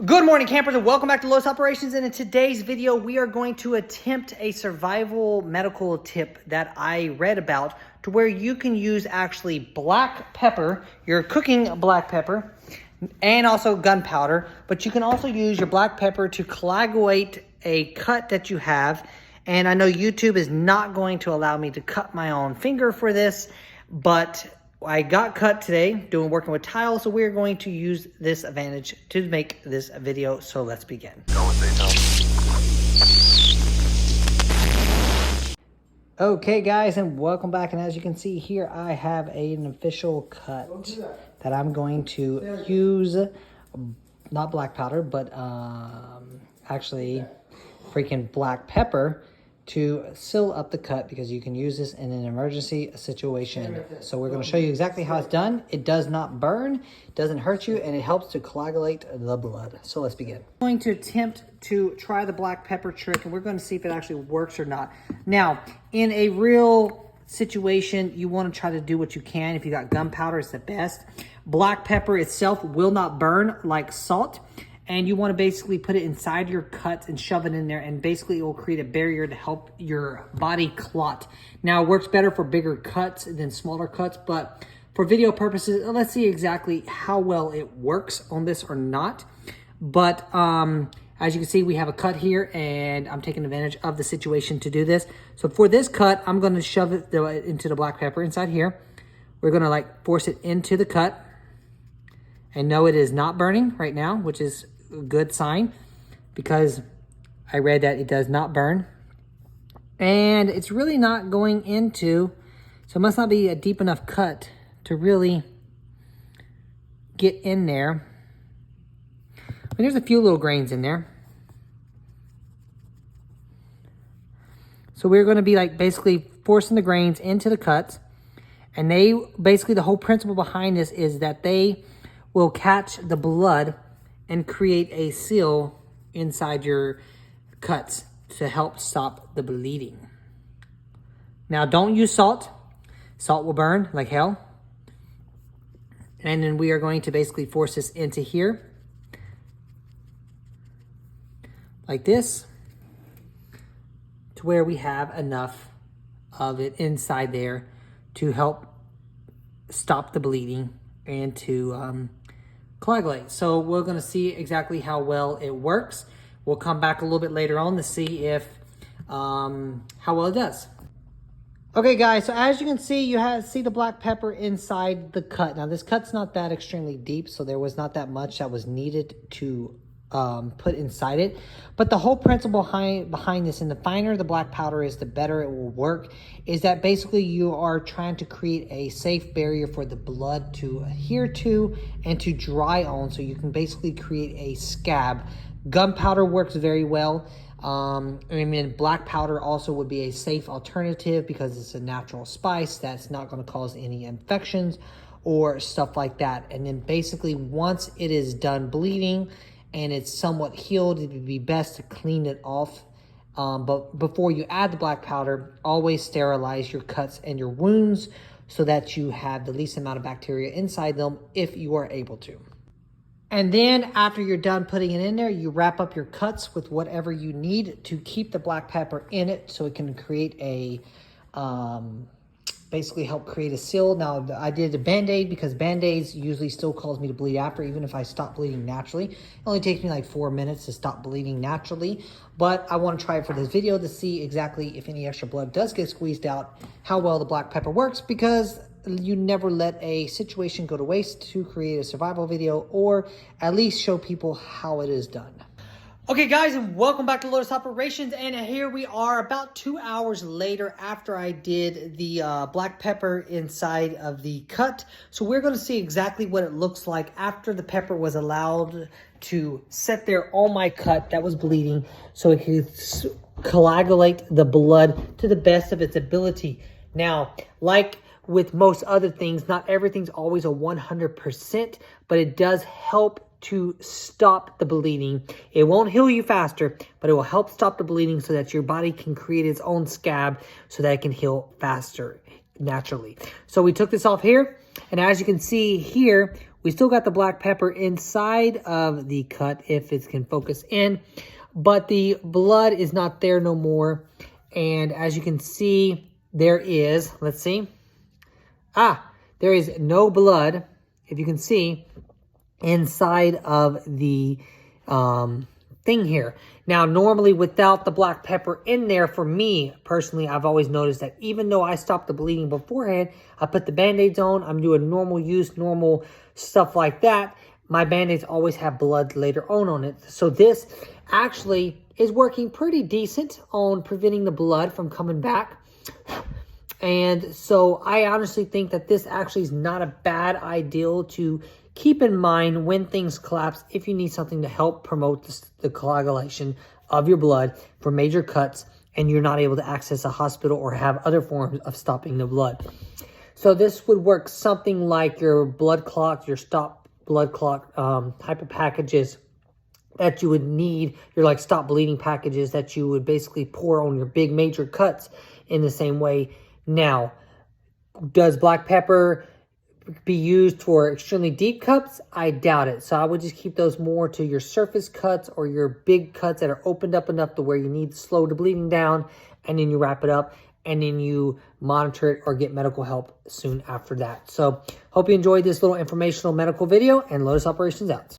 Good morning, campers, and welcome back to Lowe's Operations. And in today's video, we are going to attempt a survival medical tip that I read about to where you can use actually black pepper, your cooking black pepper, and also gunpowder. But you can also use your black pepper to coagulate a cut that you have. And I know YouTube is not going to allow me to cut my own finger for this, but I got cut today working with tile, so we're going to use this advantage to make this video. So let's begin. Okay guys, and welcome back. And as you can see here, I have an official cut that I'm going to use, not black powder, but actually freaking black pepper to seal up the cut, because you can use this in an emergency situation. So we're going to show you exactly how it's done. It does not burn, doesn't hurt you, and it helps to coagulate the blood. So let's begin. I'm going to attempt to try the black pepper trick, and we're going to see if it actually works or not. Now, in a real situation, you want to try to do what you can. If you got gunpowder, it's the best. Black pepper itself will not burn like salt. And you want to basically put it inside your cuts and shove it in there, and basically it will create a barrier to help your body clot. Now, it works better for bigger cuts than smaller cuts, but for video purposes, let's see exactly how well it works on this or not. But as you can see, we have a cut here, and I'm taking advantage of the situation to do this. So for this cut, I'm going to shove it into the black pepper inside here. We're going to force it into the cut. And no, it is not burning right now, which is a good sign, because I read that it does not burn. And it's really not going into, so it must not be a deep enough cut to really get in there. But there's a few little grains in there. So we're going to be basically forcing the grains into the cuts. And they basically, the whole principle behind this is that they will catch the blood and create a seal inside your cuts to help stop the bleeding. Now, don't use salt. Salt will burn like hell. And then we are going to basically force this into here, like this, to where we have enough of it inside there to help stop the bleeding and to coagulate. So we're going to see exactly how well it works. We'll come back a little bit later on to see if how well it does. Okay guys, so as you can see, you see the black pepper inside the cut. Now this cut's not that extremely deep, so there was not that much that was needed to put inside it. But the whole principle behind this, and the finer the black powder is, the better it will work, is that basically you are trying to create a safe barrier for the blood to adhere to and to dry on, so you can basically create a scab. Gunpowder works very well. I mean, black powder also would be a safe alternative because it's a natural spice that's not going to cause any infections or stuff like that. And then basically once it is done bleeding and it's somewhat healed, it would be best to clean it off. But before you add the black powder, always sterilize your cuts and your wounds so that you have the least amount of bacteria inside them if you are able to. And then after you're done putting it in there, you wrap up your cuts with whatever you need to keep the black pepper in it so it can create a, basically help create a seal. Now, I did a Band-Aid because Band-Aids usually still cause me to bleed after, even if I stop bleeding naturally. It only takes me 4 minutes to stop bleeding naturally. But I want to try it for this video to see exactly if any extra blood does get squeezed out, how well the black pepper works, because you never let a situation go to waste to create a survival video, or at least show people how it is done. Okay guys, and welcome back to Lowe's Operations, and here we are about 2 hours later after I did the black pepper inside of the cut. So we're going to see exactly what it looks like after the pepper was allowed to sit there on my cut that was bleeding, so it could coagulate the blood to the best of its ability. Now, like with most other things, not everything's always a 100%, but it does help to stop the bleeding. It won't heal you faster, but it will help stop the bleeding so that your body can create its own scab so that it can heal faster naturally. So we took this off here, and as you can see here, We still got the black pepper inside of the cut if it can focus in, but the blood is not there no more. And as you can see, there is, let's see. There is no blood, if you can see, inside of the thing here. Now, normally without the black pepper in there, for me personally, I've always noticed that even though I stopped the bleeding beforehand, I put the Band-Aids on, I'm doing normal use, normal stuff like that, my Band-Aids always have blood later on it. So this actually is working pretty decent on preventing the blood from coming back. And so I honestly think that this actually is not a bad idea to keep in mind when things collapse if you need something to help promote the coagulation of your blood for major cuts and you're not able to access a hospital or have other forms of stopping the blood. So this would work something like your blood clot, your stop blood clot type of packages that you would need, your like stop bleeding packages that you would basically pour on your big major cuts in the same way. Now, does black pepper be used for extremely deep cuts? I doubt it. So I would just keep those more to your surface cuts or your big cuts that are opened up enough to where you need to slow the bleeding down, and then you wrap it up and then you monitor it or get medical help soon after that. So hope you enjoyed this little informational medical video, and Lotus Operations out.